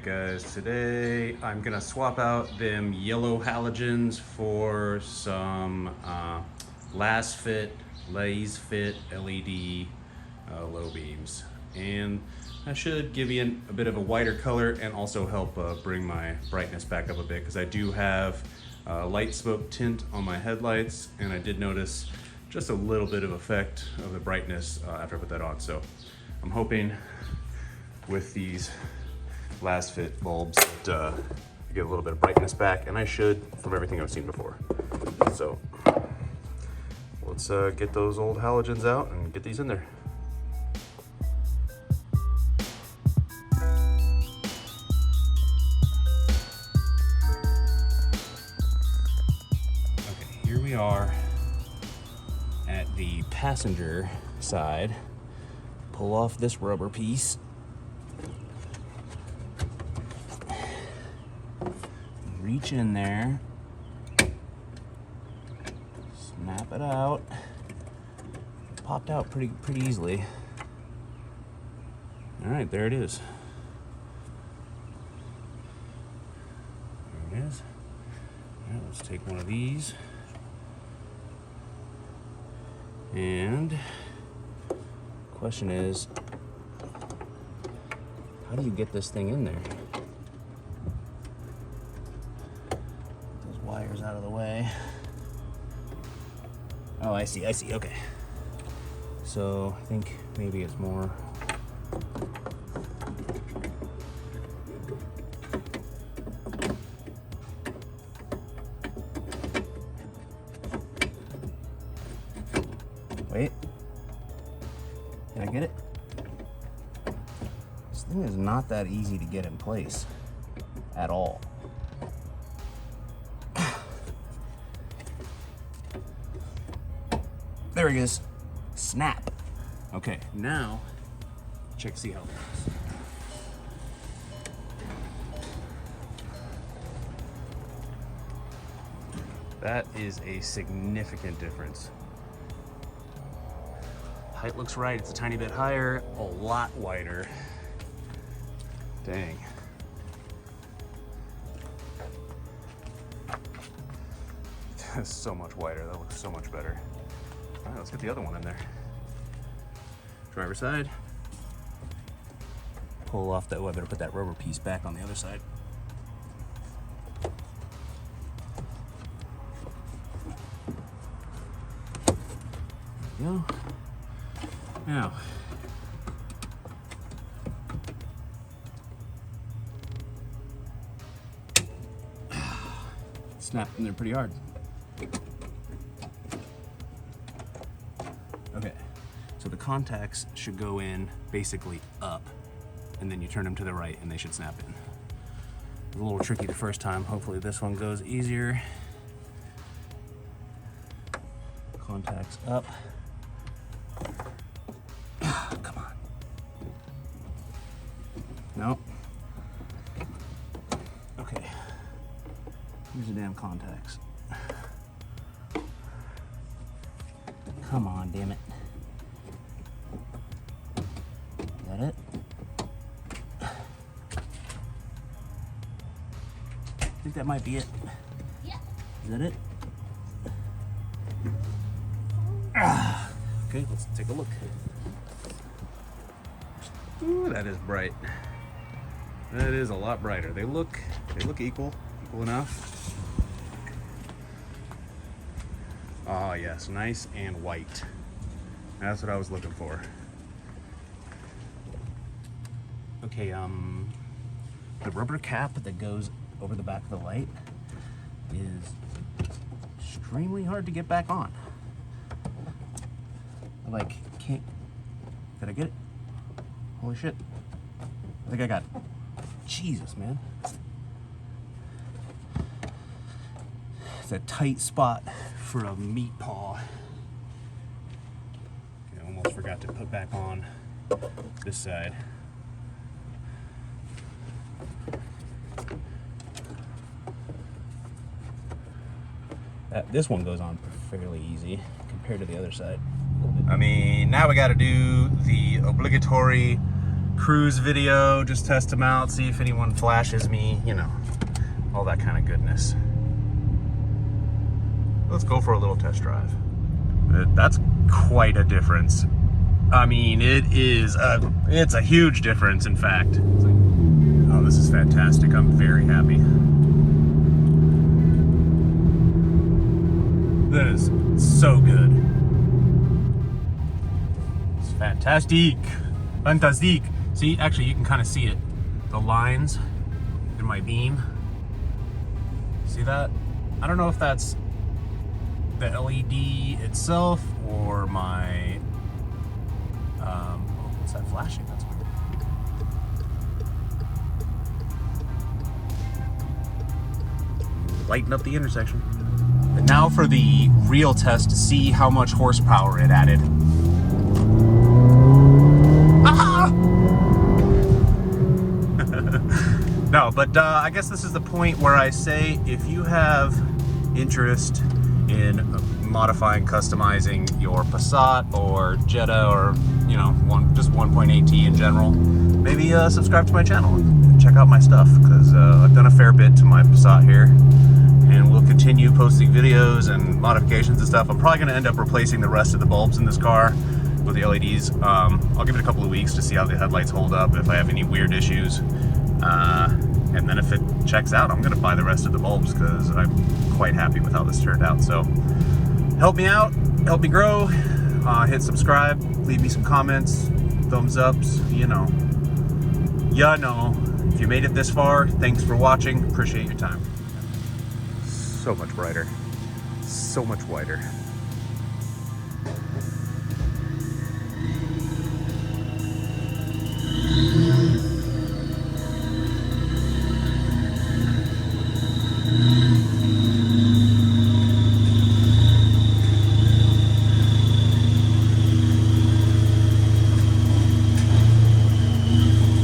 guys, today I'm gonna swap out them yellow halogens for some LASFIT LED low beams, and that should give you a bit of a wider color and also help bring my brightness back up a bit, because I do have light smoke tint on my headlights, and I did notice just a little bit of effect of the brightness after I put that on. So I'm hoping with these LASFIT bulbs that get a little bit of brightness back, and I should from everything I've seen before. So let's get those old halogens out and get these in there. Okay, here we are at the passenger side. Pull off this rubber piece. Reach in there, snap it out. Popped out pretty easily. All right, there it is. There it is. All right, let's take one of these. And question is, how do you get this thing in there? Wires out of the way. Oh, I see, okay. So I think maybe it's more. Wait, did I get it? This thing is not that easy to get in place at all. There he is. Snap. Okay, now check, see how it works. That is a significant difference. Height looks right. It's a tiny bit higher, a lot wider. Dang. That's so much wider. That looks so much better. All right, let's get the other one in there. Driver's side. Pull off that, I better put that rubber piece back on the other side. There we go. Now, snapped in there pretty hard. Okay, so the contacts should go in basically up, and then you turn them to the right and they should snap in. It was a little tricky the first time. Hopefully this one goes easier. Contacts up. Come on. Nope. Okay, here's the damn contacts. Come on, damn it. Is that it? I think that might be it. Yeah. Is that it? Okay, let's take a look. Ooh, that is bright. That is a lot brighter. They look equal enough. Ah, yes, nice and white. That's what I was looking for. Okay, the rubber cap that goes over the back of the light is extremely hard to get back on. I can't, did I get it? Holy shit. I think I got it. Jesus, man. It's a tight spot for a meat paw. Okay, I almost forgot to put back on this side. This one goes on fairly easy compared to the other side. I mean, now we got to do the obligatory cruise video, just test them out, see if anyone flashes me, you know, all that kind of goodness. Let's go for a little test drive. That's quite a difference. I mean, it's a huge difference, in fact. Oh, this is fantastic. I'm very happy. That is so good. It's fantastic. Fantastic. See, actually, you can kind of see it. The lines in my beam. See that? I don't know if that's the LED itself or my... oh, what's that flashing? That's weird. Lighten up the intersection. But now for the real test to see how much horsepower it added. Ah! No, but I guess this is the point where I say if you have interest in modifying, customizing your Passat or Jetta, or you know, just 1.8T in general, maybe subscribe to my channel and check out my stuff, because I've done a fair bit to my Passat here, and we'll continue posting videos and modifications and stuff. I'm probably going to end up replacing the rest of the bulbs in this car with the LEDs. I'll give it a couple of weeks to see how the headlights hold up, if I have any weird issues. And then if it checks out, I'm going to buy the rest of the bulbs, because I'm quite happy with how this turned out. So help me out, help me grow, hit subscribe, leave me some comments, thumbs ups, you know. If you made it this far, thanks for watching, appreciate your time. So much brighter, so much whiter.